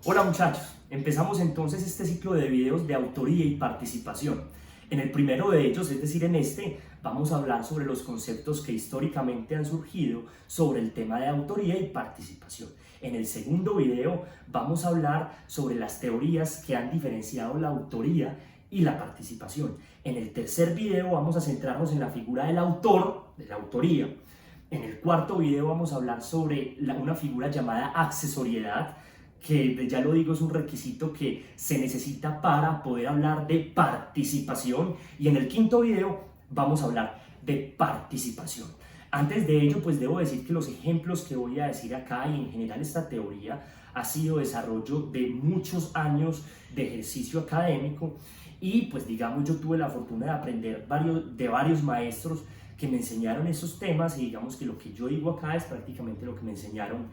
Hola muchachos, empezamos entonces este ciclo de videos de autoría y participación. En el primero de ellos, es decir, en este, vamos a hablar sobre los conceptos que históricamente han surgido sobre el tema de autoría y participación. En el segundo video vamos a hablar sobre las teorías que han diferenciado la autoría y la participación. En el tercer video vamos a centrarnos en la figura del autor, de la autoría. En el cuarto video vamos a hablar sobre una figura llamada accesoriedad, que ya lo digo es un requisito que se necesita para poder hablar de participación, y en el quinto video vamos a hablar de participación. Antes de ello, pues debo decir que los ejemplos que voy a decir acá y en general esta teoría ha sido desarrollo de muchos años de ejercicio académico y pues digamos yo tuve la fortuna de aprender de varios maestros que me enseñaron esos temas, y digamos que lo que yo digo acá es prácticamente lo que me enseñaron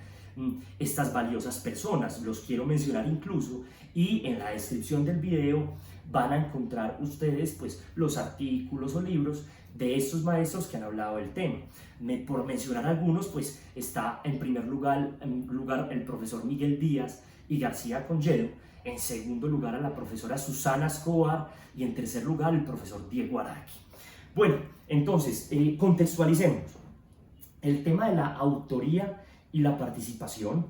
estas valiosas personas. Los quiero mencionar incluso, y en la descripción del video van a encontrar ustedes pues los artículos o libros de estos maestros que han hablado del tema. Por mencionar algunos, pues está en primer lugar el profesor Miguel Díaz y García Congelo, en segundo lugar a la profesora Susana Escobar y en tercer lugar el profesor Diego Araki. Bueno, entonces contextualicemos. El tema de la autoría y la participación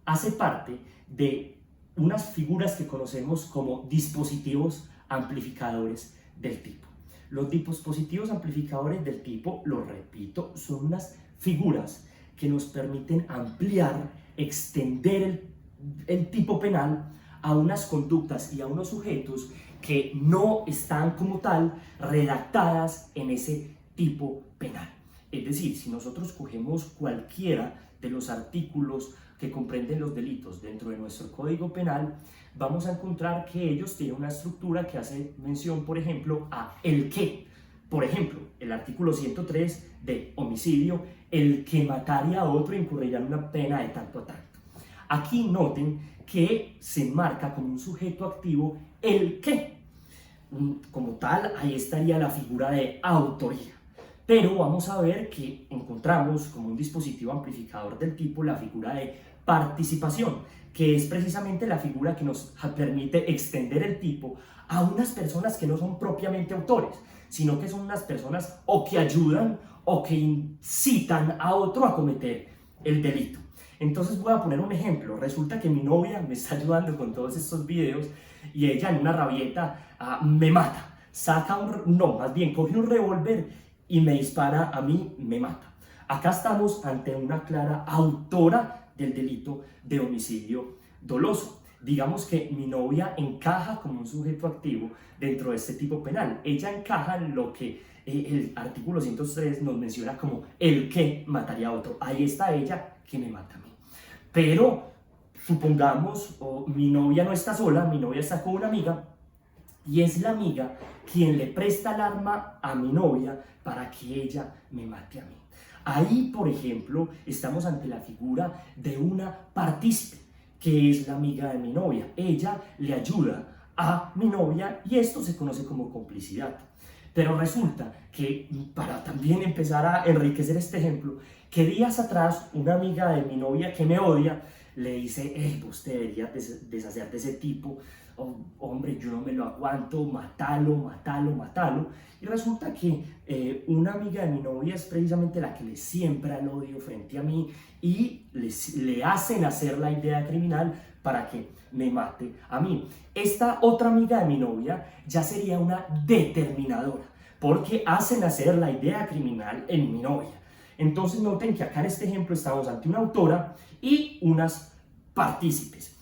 hace parte de unas figuras que conocemos como dispositivos amplificadores del tipo. Los dispositivos amplificadores del tipo, lo repito, son unas figuras que nos permiten ampliar, extender el tipo penal a unas conductas y a unos sujetos que no están como tal redactadas en ese tipo penal. Es decir, si nosotros cogemos cualquiera de los artículos que comprenden los delitos dentro de nuestro Código Penal, vamos a encontrar que ellos tienen una estructura que hace mención, por ejemplo, a el que. Por ejemplo, el artículo 103 de homicidio: el que matare a otro incurrirá en una pena de tanto a tanto. Aquí noten que se marca como un sujeto activo el que. Como tal, ahí estaría la figura de autoría. Pero vamos a ver que encontramos como un dispositivo amplificador del tipo la figura de participación, que es precisamente la figura que nos permite extender el tipo a unas personas que no son propiamente autores, sino que son unas personas o que ayudan o que incitan a otro a cometer el delito. Entonces voy a poner un ejemplo. Resulta que mi novia me está ayudando con todos estos videos y ella en una rabieta me mata. Más bien coge un revólver y me dispara a mí, me mata. Acá estamos ante una clara autora del delito de homicidio doloso. Digamos que mi novia encaja como un sujeto activo dentro de este tipo penal. Ella encaja en lo que el artículo 103 nos menciona como el que mataría a otro. Ahí está ella que me mata a mí. Pero supongamos, mi novia no está sola, mi novia está con una amiga, y es la amiga quien le presta el arma a mi novia para que ella me mate a mí. Ahí, por ejemplo, estamos ante la figura de una partícipe, que es la amiga de mi novia. Ella le ayuda a mi novia y esto se conoce como complicidad. Pero resulta que, para también empezar a enriquecer este ejemplo, que días atrás una amiga de mi novia que me odia le dice: vos te deberías deshacer de ese tipo, hombre, yo no me lo aguanto, matalo, matalo, matalo. Y resulta que una amiga de mi novia es precisamente la que le siembra el odio frente a mí y le hacen hacer la idea criminal para que me mate a mí. Esta otra amiga de mi novia ya sería una determinadora, porque hacen hacer la idea criminal en mi novia. Entonces noten que acá en este ejemplo estamos ante una autora y unas partícipes.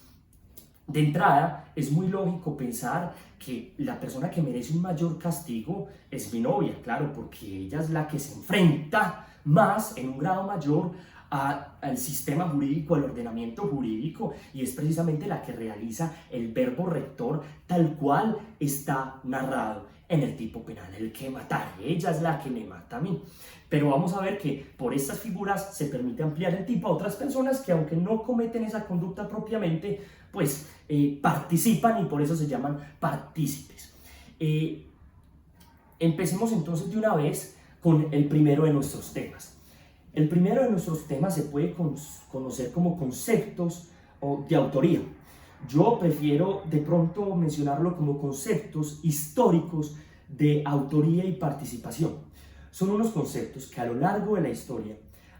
De entrada, es muy lógico pensar que la persona que merece un mayor castigo es mi novia, claro, porque ella es la que se enfrenta más, en un grado mayor, al sistema jurídico, al ordenamiento jurídico, y es precisamente la que realiza el verbo rector tal cual está narrado en el tipo penal, el que matar. Ella es la que me mata a mí. Pero vamos a ver que por estas figuras se permite ampliar el tipo a otras personas que, aunque no cometen esa conducta propiamente, pues participan, y por eso se llaman partícipes. Empecemos entonces de una vez con el primero de nuestros temas. El primero de nuestros temas se puede conocer como conceptos de autoría. Yo prefiero de pronto mencionarlo como conceptos históricos de autoría y participación. Son unos conceptos que a lo largo de la historia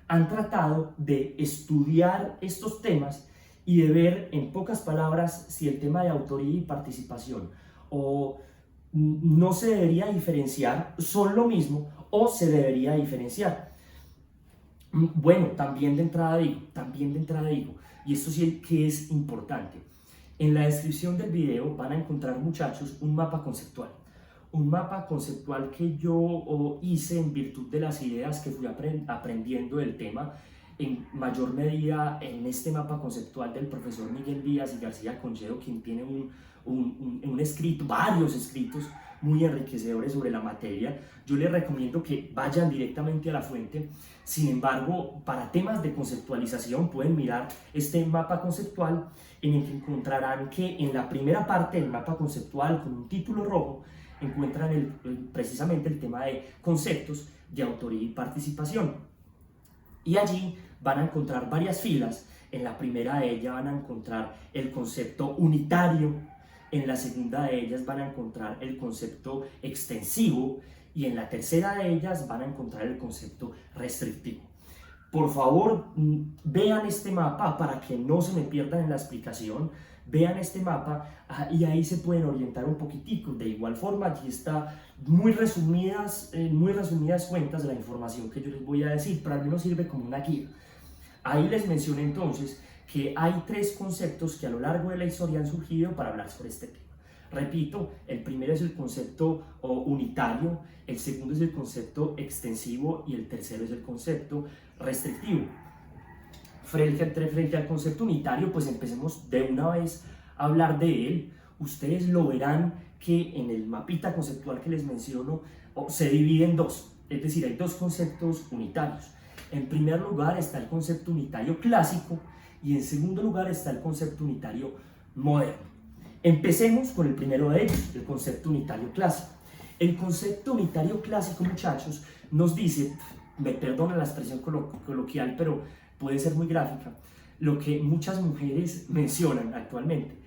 han tratado de estudiar estos temas y de ver en pocas palabras si el tema de autoría y participación o no se debería diferenciar, son lo mismo o se debería diferenciar. Bueno, también de entrada digo, y esto sí que es importante. En la descripción del video van a encontrar, muchachos, un mapa conceptual. Un mapa conceptual que yo hice en virtud de las ideas que fui aprendiendo del tema, en mayor medida en este mapa conceptual del profesor Miguel Díaz y García Conchedo, quien tiene un escrito, varios escritos muy enriquecedores sobre la materia. Yo les recomiendo que vayan directamente a la fuente. Sin embargo, para temas de conceptualización pueden mirar este mapa conceptual, en el que encontrarán que en la primera parte del mapa conceptual, con un título rojo, encuentran precisamente el tema de conceptos de autoría y participación. Y allí van a encontrar varias filas. En la primera de ellas van a encontrar el concepto unitario, en la segunda de ellas van a encontrar el concepto extensivo y en la tercera de ellas van a encontrar el concepto restrictivo. Por favor, vean este mapa para que no se me pierdan en la explicación. Vean este mapa y ahí se pueden orientar un poquitico. De igual forma, allí está muy resumidas cuentas de la información que yo les voy a decir, pero al menos sirve como una guía. Ahí les mencioné entonces que hay tres conceptos que a lo largo de la historia han surgido para hablar sobre este tema. Repito, el primero es el concepto unitario, el segundo es el concepto extensivo y el tercero es el concepto restrictivo. Frente al concepto unitario, pues empecemos de una vez a hablar de él. Ustedes lo verán que en el mapita conceptual que les menciono se divide en dos, es decir, hay dos conceptos unitarios. En primer lugar está el concepto unitario clásico y en segundo lugar está el concepto unitario moderno. Empecemos con el primero de ellos, el concepto unitario clásico. El concepto unitario clásico, muchachos, nos dice, me perdonan la expresión coloquial, pero puede ser muy gráfica, lo que muchas mujeres mencionan actualmente.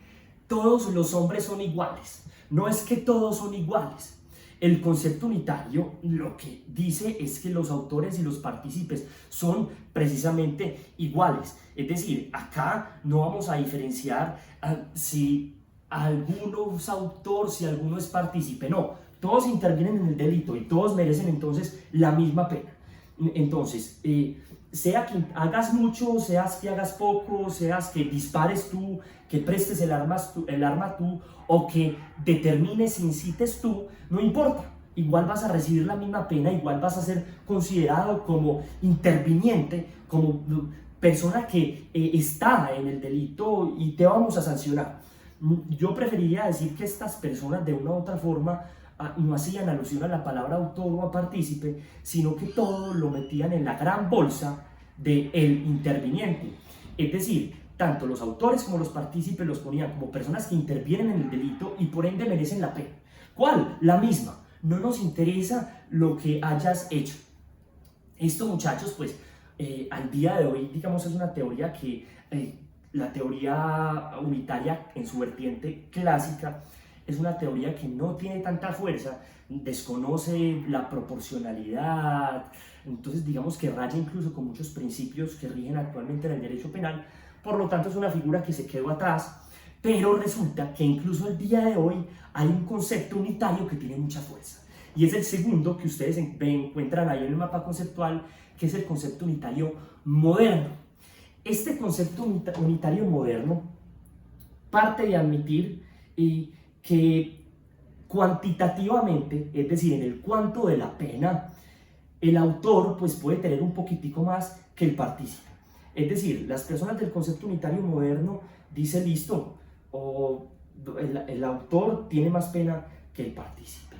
Todos los hombres son iguales. No es que todos son iguales. El concepto unitario lo que dice es que los autores y los partícipes son precisamente iguales. Es decir, acá no vamos a diferenciar si alguno es autor, si alguno es partícipe. No, todos intervienen en el delito y todos merecen entonces la misma pena. Entonces, sea que hagas mucho, seas que hagas poco, seas que dispares tú, que prestes el arma tú o que determines, incites tú, no importa. Igual vas a recibir la misma pena, igual vas a ser considerado como interviniente, como persona que está en el delito y te vamos a sancionar. Yo preferiría decir que estas personas de una u otra forma no hacían alusión a la palabra autor o a partícipe, sino que todo lo metían en la gran bolsa del interviniente. Es decir, tanto los autores como los partícipes los ponían como personas que intervienen en el delito y por ende merecen la pena. ¿Cuál? La misma. No nos interesa lo que hayas hecho. Esto, muchachos, pues al día de hoy, digamos, es una teoría que la teoría unitaria en su vertiente clásica es una teoría que no tiene tanta fuerza, desconoce la proporcionalidad, entonces digamos que raya incluso con muchos principios que rigen actualmente en el derecho penal, por lo tanto es una figura que se quedó atrás, pero resulta que incluso al día de hoy hay un concepto unitario que tiene mucha fuerza, y es el segundo que ustedes encuentran ahí en el mapa conceptual, que es el concepto unitario moderno. Este concepto unitario moderno parte de admitir que cuantitativamente, es decir, en el cuánto de la pena, el autor pues puede tener un poquitico más que el partícipe. Es decir, las personas del concepto unitario moderno dicen listo, el autor tiene más pena que el partícipe.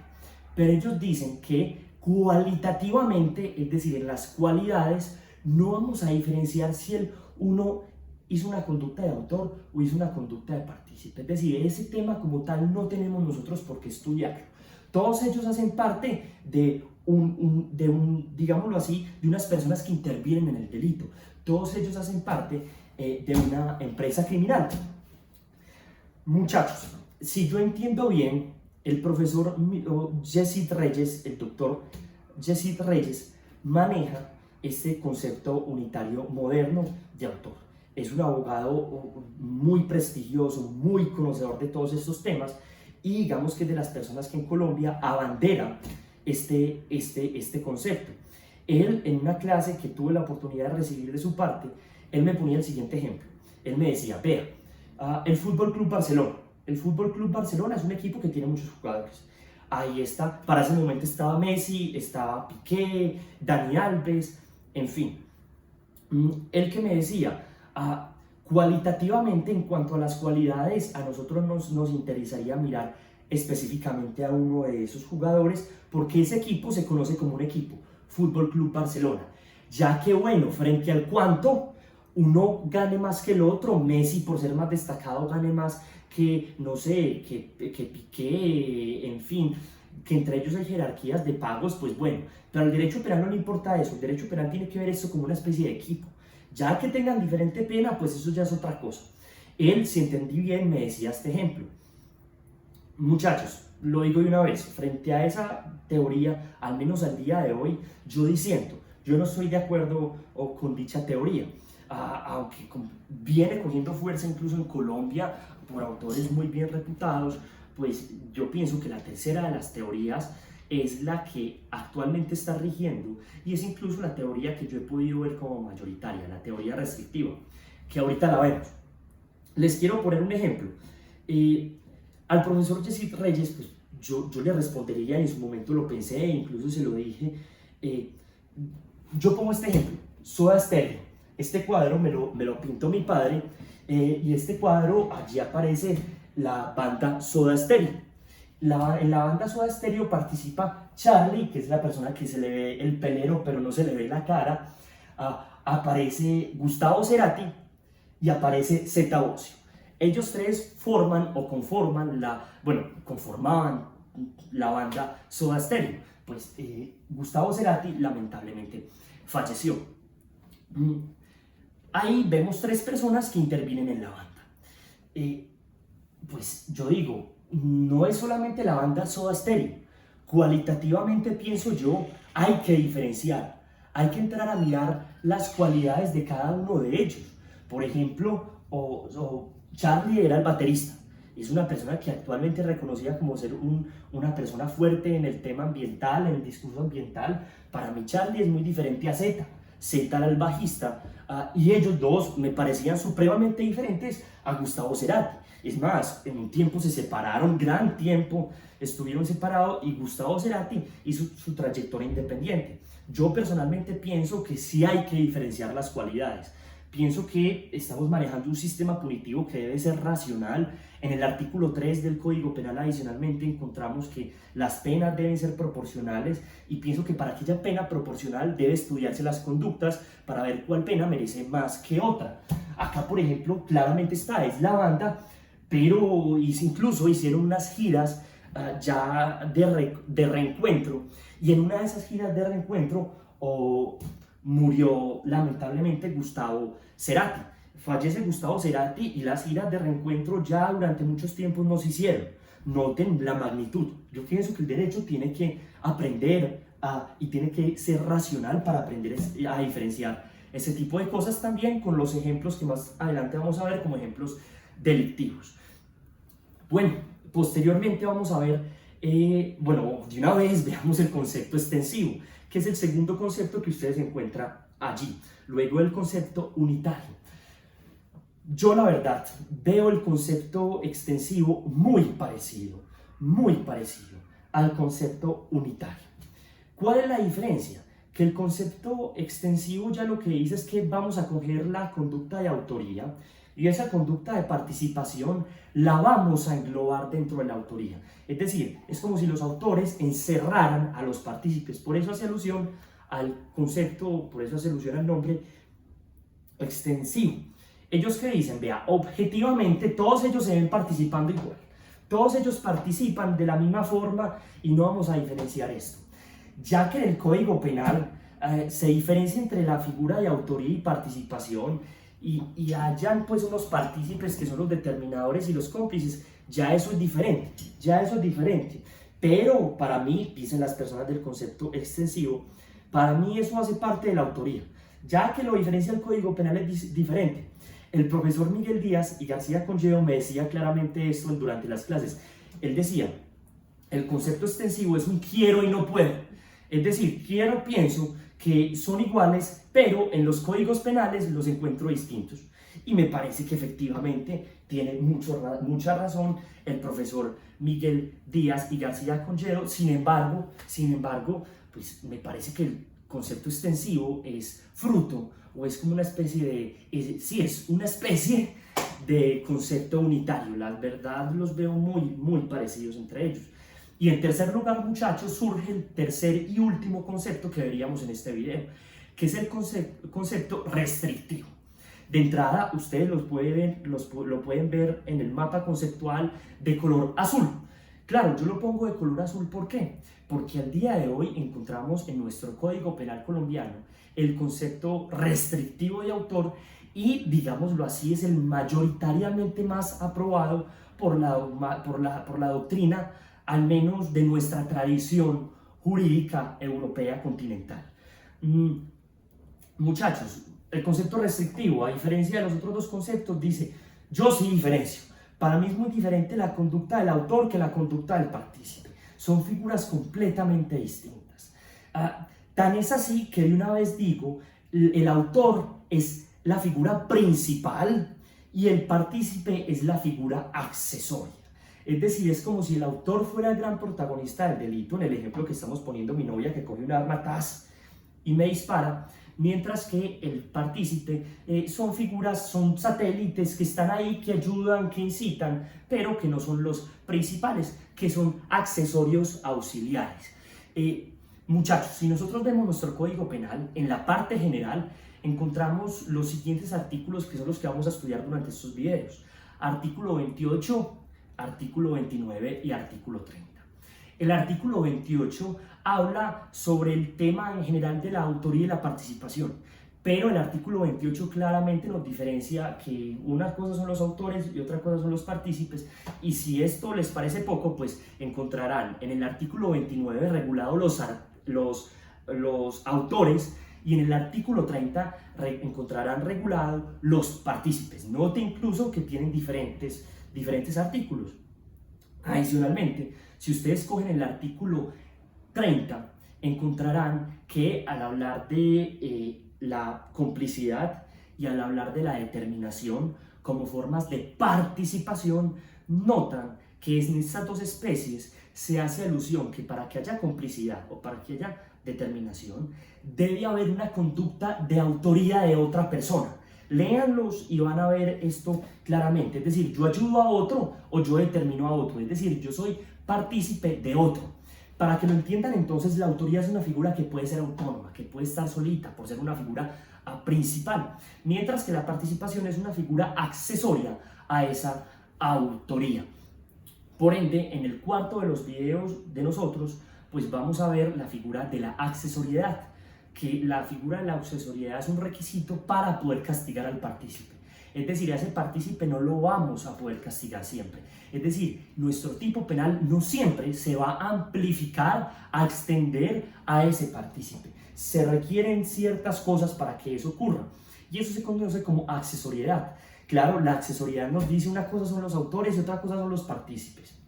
Pero ellos dicen que cualitativamente, es decir, en las cualidades, no vamos a diferenciar si el uno hizo una conducta de autor o hizo una conducta de partícipe. Es decir, ese tema como tal no tenemos nosotros por qué estudiarlo. Todos ellos hacen parte de digámoslo así, de unas personas que intervienen en el delito. Todos ellos hacen parte de una empresa criminal. Muchachos, si yo entiendo bien, el profesor Jesse Reyes, el doctor Jesse Reyes, maneja este concepto unitario moderno de autor. Es un abogado muy prestigioso, muy conocedor de todos estos temas y digamos que es de las personas que en Colombia abanderan este concepto. Él, en una clase que tuve la oportunidad de recibir de su parte, él me ponía el siguiente ejemplo. Él me decía, vea, el Fútbol Club Barcelona. El Fútbol Club Barcelona es un equipo que tiene muchos jugadores. Ahí está, para ese momento estaba Messi, estaba Piqué, Dani Alves, en fin. Él que me decía, cualitativamente en cuanto a las cualidades, a nosotros nos interesaría mirar específicamente a uno de esos jugadores porque ese equipo se conoce como un equipo, Fútbol Club Barcelona. Ya que bueno, frente al cuánto uno gane más que el otro, Messi por ser más destacado gane más que, no sé, que Piqué, en fin, que entre ellos hay jerarquías de pagos, pues bueno, pero al derecho penal no le importa eso, el derecho penal tiene que ver eso como una especie de equipo. Ya que tengan diferente pena, pues eso ya es otra cosa. Él, si entendí bien, me decía este ejemplo. Muchachos, lo digo de una vez, frente a esa teoría, al menos al día de hoy, yo disiento. Yo no estoy de acuerdo con dicha teoría, aunque viene cogiendo fuerza incluso en Colombia por autores muy bien reputados, pues yo pienso que la tercera de las teorías es la que actualmente está rigiendo y es incluso la teoría que yo he podido ver como mayoritaria, la teoría restrictiva, que ahorita la vemos. Les quiero poner un ejemplo. Al profesor Jesse Reyes, pues yo le respondería, en su momento lo pensé, incluso se lo dije. Yo pongo este ejemplo, Soda Stereo. Este cuadro me lo pintó mi padre y este cuadro, allí aparece la banda Soda Stereo. En la banda Soda Stereo participa Charlie, que es la persona que se le ve el pelero pero no se le ve la cara. Aparece Gustavo Cerati y aparece Zeta Bosio. Ellos tres forman o conformaban la banda Soda Stereo. Pues Gustavo Cerati lamentablemente falleció. Ahí vemos tres personas que intervienen en la banda. Pues yo digo, no es solamente la banda Soda Stereo. Cualitativamente pienso yo, hay que diferenciar. Hay que entrar a mirar las cualidades de cada uno de ellos. Por ejemplo, Charlie era el baterista. Es una persona que actualmente es reconocida como ser una persona fuerte en el tema ambiental, en el discurso ambiental. Para mí Charlie es muy diferente a Zeta. Zeta era el bajista y ellos dos me parecían supremamente diferentes a Gustavo Cerati. Es más, en un tiempo se separaron, gran tiempo estuvieron separados y Gustavo Cerati hizo su trayectoria independiente. Yo personalmente pienso que sí hay que diferenciar las cualidades. Pienso que estamos manejando un sistema punitivo que debe ser racional. En el artículo 3 del Código Penal adicionalmente encontramos que las penas deben ser proporcionales y pienso que para aquella pena proporcional debe estudiarse las conductas para ver cuál pena merece más que otra. Acá, por ejemplo, claramente está, es la banda, pero incluso hicieron unas giras ya de reencuentro y en una de esas giras de reencuentro murió lamentablemente Gustavo Cerati. Fallece Gustavo Cerati y las giras de reencuentro ya durante muchos tiempos no se hicieron. Noten la magnitud. Yo pienso que el derecho tiene que aprender y tiene que ser racional para aprender a diferenciar ese tipo de cosas también con los ejemplos que más adelante vamos a ver como ejemplos delictivos. Bueno, posteriormente vamos a ver, de una vez veamos el concepto extensivo, que es el segundo concepto que ustedes encuentran allí. Luego el concepto unitario. Yo la verdad veo el concepto extensivo muy parecido al concepto unitario. ¿Cuál es la diferencia? Que el concepto extensivo ya lo que dice es que vamos a coger la conducta de autoría y esa conducta de participación la vamos a englobar dentro de la autoría. Es decir, es como si los autores encerraran a los partícipes. Por eso hace alusión al concepto, por eso hace alusión al nombre extensivo. Ellos que dicen, vea, objetivamente todos ellos se ven participando igual. Todos ellos participan de la misma forma y no vamos a diferenciar esto. Ya que en el Código Penal se diferencia entre la figura de autoría y participación y hayan pues unos partícipes que son los determinadores y los cómplices, ya eso es diferente, ya eso es diferente. Pero para mí, dicen las personas del concepto extensivo, para mí eso hace parte de la autoría, ya que lo diferencia el Código Penal es diferente. El profesor Miguel Díaz y García Congedo me decía claramente esto durante las clases. Él decía, el concepto extensivo es un quiero y no puedo. Es decir, quiero, pienso que son iguales, pero en los códigos penales los encuentro distintos. Y me parece que efectivamente tiene mucha razón el profesor Miguel Díaz y García Congedo. Sin embargo, pues me parece que el concepto extensivo es fruto o es como una especie es una especie de concepto unitario. La verdad los veo muy parecidos entre ellos. Y en tercer lugar, muchachos, surge el tercer y último concepto que veríamos en este video, que es el concepto restrictivo. De entrada, ustedes lo pueden ver en el mapa conceptual de color azul. Claro, yo lo pongo de color azul, ¿por qué? Porque al día de hoy encontramos en nuestro Código Penal colombiano el concepto restrictivo de autor y, digámoslo así, es el mayoritariamente más aprobado por la doctrina, al menos de nuestra tradición jurídica europea continental. Muchachos, el concepto restrictivo, a diferencia de los otros dos conceptos, dice, yo sí diferencio. Para mí es muy diferente la conducta del autor que la conducta del partícipe. Son figuras completamente distintas. Tan es así que de una vez digo, el autor es la figura principal y el partícipe es la figura accesoria. Es decir, es como si el autor fuera el gran protagonista del delito, en el ejemplo que estamos poniendo, mi novia que coge un arma, ¡tas!, y me dispara, mientras que el partícipe son satélites que están ahí, que ayudan, que incitan, pero que no son los principales, que son accesorios auxiliares. Muchachos, si nosotros vemos nuestro Código Penal, en la parte general encontramos los siguientes artículos que son los que vamos a estudiar durante estos videos. Artículo 28, artículo 29 y artículo 30. El artículo 28 habla sobre el tema en general de la autoría y la participación, pero el artículo 28 claramente nos diferencia que una cosa son los autores y otra cosa son los partícipes, y si esto les parece poco, pues encontrarán en el artículo 29 regulados los autores, y en el artículo 30 encontrarán regulados los partícipes. Note incluso que tienen diferentes artículos. Adicionalmente, si ustedes cogen el artículo 30, encontrarán que al hablar de la complicidad y al hablar de la determinación como formas de participación, notan que en estas dos especies se hace alusión que para que haya complicidad o para que haya determinación, debe haber una conducta de autoría de otra persona. Léanlos y van a ver esto claramente. Es decir, yo ayudo a otro o yo determino a otro. Es decir, yo soy partícipe de otro. Para que lo entiendan, entonces, la autoría es una figura que puede ser autónoma, que puede estar solita por ser una figura principal, mientras que la participación es una figura accesoria a esa autoría. Por ende, en el cuarto de los videos de nosotros, pues vamos a ver la figura de la accesoriedad, que la figura de la accesoriedad es un requisito para poder castigar al partícipe. Es decir, a ese partícipe no lo vamos a poder castigar siempre. Es decir, nuestro tipo penal no siempre se va a amplificar, a extender a ese partícipe. Se requieren ciertas cosas para que eso ocurra. Y eso se conoce como accesoriedad. Claro, la accesoriedad nos dice una cosa son los autores y otra cosa son los partícipes.